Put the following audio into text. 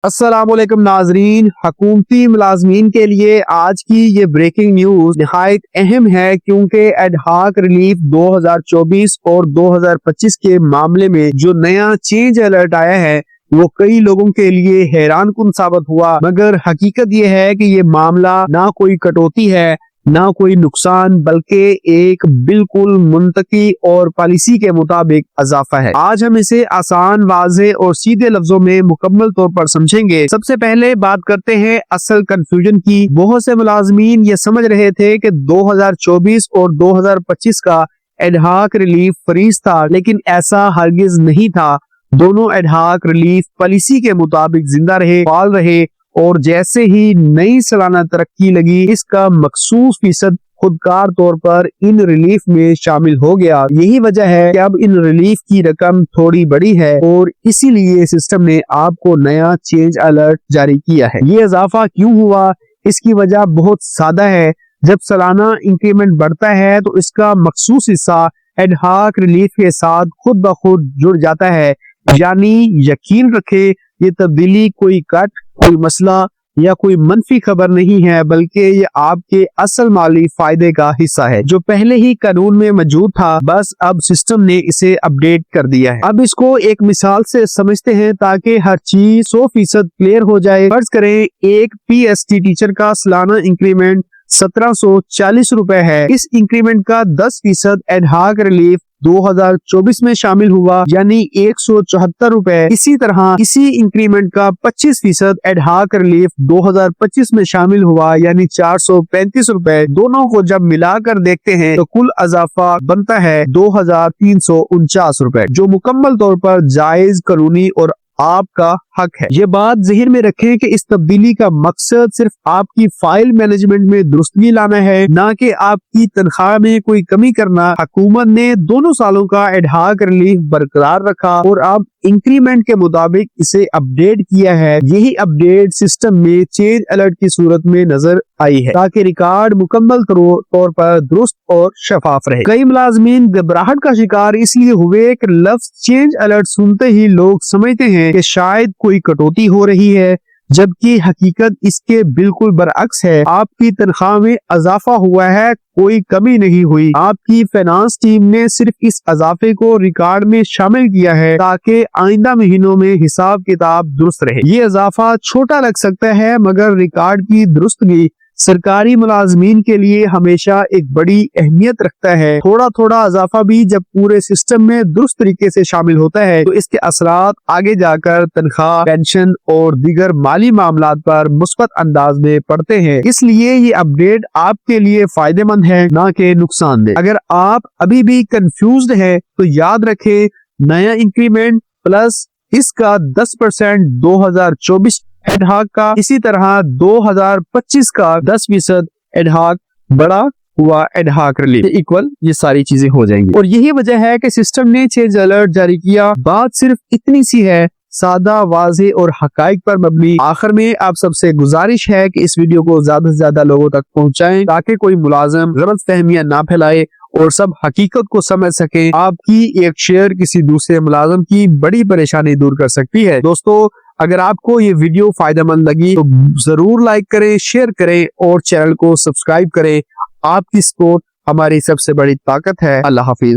अस्सलाम वालेकुम नाजरीन। हुकूमती मुलाजमीन के लिए आज की ये ब्रेकिंग न्यूज निहायत अहम है, क्योंकि एडहाक रिलीफ 2024 और 2025 के मामले में जो नया चेंज अलर्ट आया है वो कई लोगों के लिए हैरान कुन साबित हुआ। मगर हकीकत ये है कि ये मामला ना कोई कटौती है ना कोई नुकसान, बल्कि एक बिल्कुल मुंतकी और पॉलिसी के मुताबिक इजाफा है। आज हम इसे आसान, वाज़ेह और सीधे लफ्जों में मुकम्मल तौर पर समझेंगे। सबसे पहले बात करते हैं असल कंफ्यूजन की। बहुत से मुलाजमीन ये समझ रहे थे कि 2024 और 2025 का एडहाक रिलीफ फ्रीज था, लेकिन ऐसा हरगिज नहीं था। दोनों एडहाक रिलीफ पॉलिसी के मुताबिक जिंदा रहे, फाल रहे, और जैसे ही नई सालाना तरक्की लगी इसका मखसूस फीसद खुदकार तौर पर इन रिलीफ में शामिल हो गया। यही वजह है कि अब इन रिलीफ की रकम थोड़ी बड़ी है और इसीलिए सिस्टम ने आपको नया चेंज अलर्ट जारी किया है। ये इजाफा क्यों हुआ? इसकी वजह बहुत सादा है। जब सालाना इंक्रीमेंट बढ़ता है तो इसका मखसूस हिस्सा एडहाक रिलीफ के साथ खुद ब खुद जुड़ जाता है। यानी यकीन रखे ये तब्दीली कोई कट, कोई मसला या कोई मनफी खबर नहीं है, बल्कि ये आपके असल माली फायदे का हिस्सा है जो पहले ही कानून में मौजूद था। बस अब सिस्टम ने इसे अपडेट कर दिया है। अब इसको एक मिसाल से समझते हैं ताकि हर चीज 100% क्लियर हो जाए। फर्ज करें एक PST टीचर का सालाना इंक्रीमेंट 1740 रुपए है। इस इंक्रीमेंट का 10% एडहाक रिलीफ 2024 में शामिल हुआ, यानी 174 रुपए। इसी तरह इसी इंक्रीमेंट का 25% एडहाक रिलीफ 2025 में शामिल हुआ, यानी 435 रुपए। दोनों को जब मिलाकर देखते हैं तो कुल इजाफा बनता है 2349 रुपए, जो मुकम्मल तौर पर जायज, कानूनी और आपका हक है। ये बात ज़हन में रखें कि इस तब्दीली का मकसद सिर्फ आपकी फाइल मैनेजमेंट में दुरुस्ती लाना है, ना कि आपकी तनख्वाह में कोई कमी करना। हुकूमत ने दोनों सालों का एडहाक रिलीफ बरकरार रखा और अब इंक्रीमेंट के मुताबिक इसे अपडेट किया है। यही अपडेट सिस्टम में चेंज अलर्ट की सूरत में नजर आई है ताकि रिकॉर्ड मुकम्मल तौर पर दुरुस्त और शफाफ रहे। कई मुलाजमीन घबराहट का शिकार इसलिए हुए कि लफ्ज चेंज अलर्ट सुनते ही लोग समझते हैं कि शायद कोई कटौती हो रही है, जबकि हकीकत इसके बिल्कुल बरअक्स है। आपकी तनख्वाह में इजाफा हुआ है, कोई कमी नहीं हुई। आपकी फाइनेंस टीम ने सिर्फ इस इजाफे को रिकॉर्ड में शामिल किया है ताकि आइंदा महीनों में हिसाब किताब दुरुस्त रहे। ये इजाफा छोटा लग सकता है, मगर रिकॉर्ड की दुरुस्तगी सरकारी मुलाजमीन के लिए हमेशा एक बड़ी अहमियत रखता है। थोड़ा थोड़ा इजाफा भी जब पूरे सिस्टम में दुरुस्त तरीके से शामिल होता है तो इसके असरात आगे जाकर तनख्वाह, पेंशन और दीगर माली मामलात पर मुस्बत अंदाज में पड़ते हैं। इसलिए ये अपडेट आपके लिए फायदेमंद है, ना कि नुकसानदेह। अगर आप अभी भी कंफ्यूज्ड हैं तो याद रखें, नया इंक्रीमेंट प्लस इसका 10% 2024 एडहाक का, इसी तरह 2025 का 10% एडहाक बड़ा हुआ एडहाक रिलीफ इक्वल ये सारी चीजें हो जाएंगी। और यही वजह है कि सिस्टम ने चेंज अलर्ट जारी किया। बात सिर्फ इतनी सी है, सादा, वाज़ेह और हकाइक पर मबनी। आखिर में आप सबसे गुजारिश है कि इस वीडियो को ज्यादा से ज्यादा लोगों तक पहुंचाएं ताकि कोई मुलाजिम गलत फहमियां ना फैलाए और सब हकीकत को समझ सके। आपकी एक शेयर किसी दूसरे मुलाजिम की बड़ी परेशानी दूर कर सकती है। दोस्तों, अगर आपको ये वीडियो फायदेमंद लगी तो जरूर लाइक करें, शेयर करें और चैनल को सब्सक्राइब करें। आपकी सपोर्ट हमारी सबसे बड़ी ताकत है। अल्लाह हाफिज।